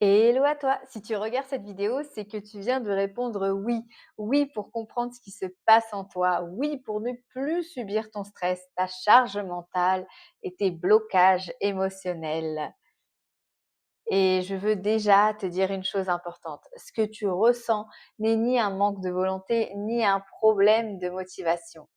Et hello à toi! Si tu regardes cette vidéo, c'est que tu viens de répondre oui. Oui pour comprendre ce qui se passe en toi. Oui pour ne plus subir ton stress, ta charge mentale et tes blocages émotionnels. Et je veux déjà te dire une chose importante. Ce que tu ressens n'est ni un manque de volonté, ni un problème de motivation.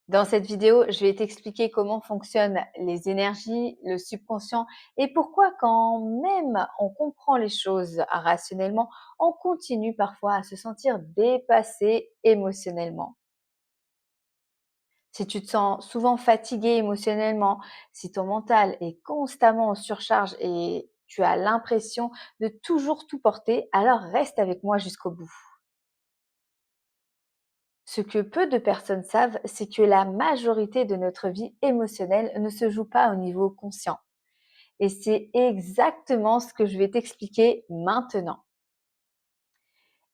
Dans cette vidéo, je vais t'expliquer comment fonctionnent les énergies, le subconscient et pourquoi quand même on comprend les choses rationnellement, on continue parfois à se sentir dépassé émotionnellement. Si tu te sens souvent fatigué émotionnellement, si ton mental est constamment en surcharge et tu as l'impression de toujours tout porter, alors reste avec moi jusqu'au bout. Ce que peu de personnes savent, c'est que la majorité de notre vie émotionnelle ne se joue pas au niveau conscient. Et c'est exactement ce que je vais t'expliquer maintenant.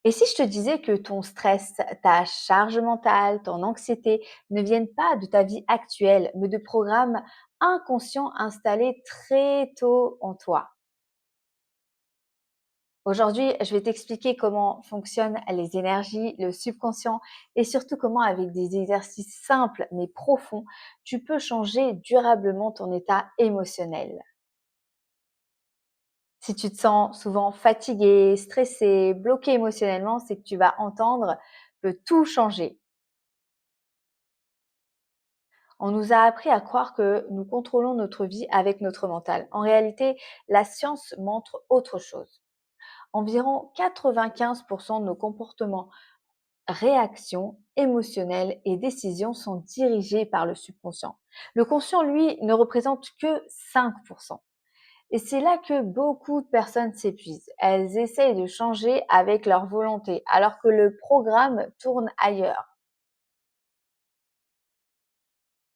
Et si je te disais que ton stress, ta charge mentale, ton anxiété ne viennent pas de ta vie actuelle, mais de programmes inconscients installés très tôt en toi. Aujourd'hui, je vais t'expliquer comment fonctionnent les énergies, le subconscient et surtout comment, avec des exercices simples mais profonds, tu peux changer durablement ton état émotionnel. Si tu te sens souvent fatigué, stressé, bloqué émotionnellement, c'est que tu vas entendre peut tout changer. On nous a appris à croire que nous contrôlons notre vie avec notre mental. En réalité, la science montre autre chose. Environ 95% de nos comportements, réactions émotionnelles et décisions sont dirigées par le subconscient. Le conscient, lui, ne représente que 5%. Et c'est là que beaucoup de personnes s'épuisent. Elles essayent de changer avec leur volonté, alors que le programme tourne ailleurs.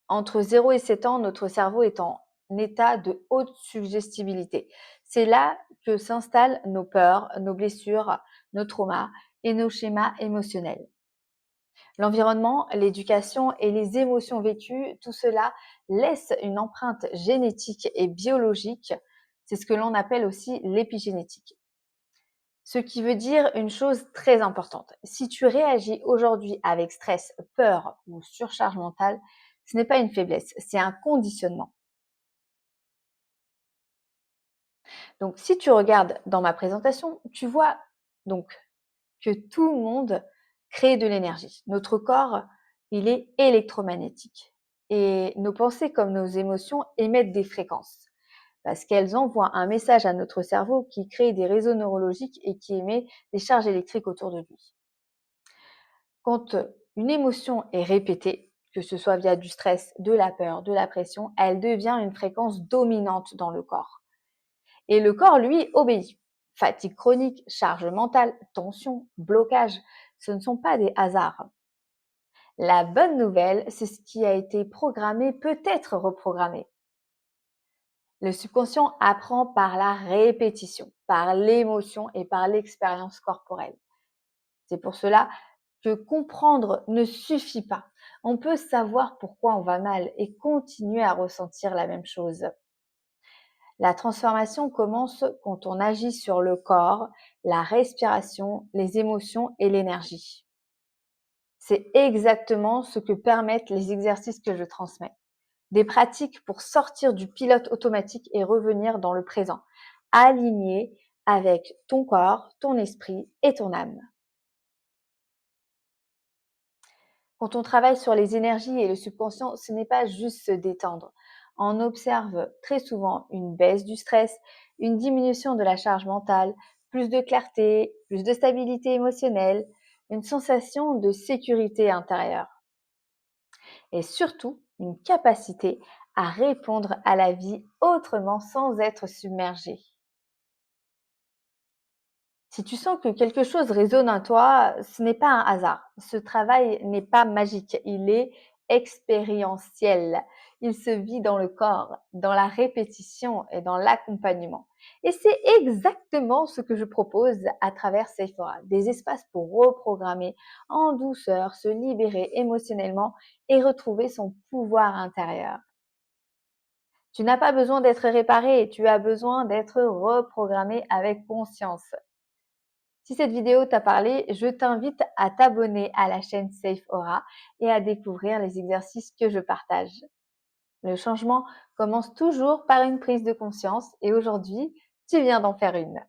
Entre 0 et 7 ans, notre cerveau est en état de haute suggestibilité. C'est là que s'installent nos peurs, nos blessures, nos traumas et nos schémas émotionnels. L'environnement, l'éducation et les émotions vécues, tout cela laisse une empreinte génétique et biologique. C'est ce que l'on appelle aussi l'épigénétique. Ce qui veut dire une chose très importante. Si tu réagis aujourd'hui avec stress, peur ou surcharge mentale, ce n'est pas une faiblesse, c'est un conditionnement. Donc, si tu regardes dans ma présentation, tu vois donc que tout le monde crée de l'énergie. Notre corps, il est électromagnétique. Et nos pensées comme nos émotions émettent des fréquences parce qu'elles envoient un message à notre cerveau qui crée des réseaux neurologiques et qui émet des charges électriques autour de lui. Quand une émotion est répétée, que ce soit via du stress, de la peur, de la pression, elle devient une fréquence dominante dans le corps. Et le corps, lui, obéit. Fatigue chronique, charge mentale, tension, blocage, ce ne sont pas des hasards. La bonne nouvelle, c'est ce qui a été programmé peut être reprogrammé. Le subconscient apprend par la répétition, par l'émotion et par l'expérience corporelle. C'est pour cela que comprendre ne suffit pas. On peut savoir pourquoi on va mal et continuer à ressentir la même chose. La transformation commence quand on agit sur le corps, la respiration, les émotions et l'énergie. C'est exactement ce que permettent les exercices que je transmets. Des pratiques pour sortir du pilote automatique et revenir dans le présent, aligné avec ton corps, ton esprit et ton âme. Quand on travaille sur les énergies et le subconscient, ce n'est pas juste se détendre. On observe très souvent une baisse du stress, une diminution de la charge mentale, plus de clarté, plus de stabilité émotionnelle, une sensation de sécurité intérieure et surtout une capacité à répondre à la vie autrement sans être submergé. Si tu sens que quelque chose résonne en toi, ce n'est pas un hasard. Ce travail n'est pas magique, il est expérientiel. Il se vit dans le corps, dans la répétition et dans l'accompagnement. Et c'est exactement ce que je propose à travers Sephora, des espaces pour reprogrammer en douceur, se libérer émotionnellement et retrouver son pouvoir intérieur. Tu n'as pas besoin d'être réparé, tu as besoin d'être reprogrammé avec conscience. Si cette vidéo t'a parlé, je t'invite à t'abonner à la chaîne Safe Aura et à découvrir les exercices que je partage. Le changement commence toujours par une prise de conscience et aujourd'hui, tu viens d'en faire une.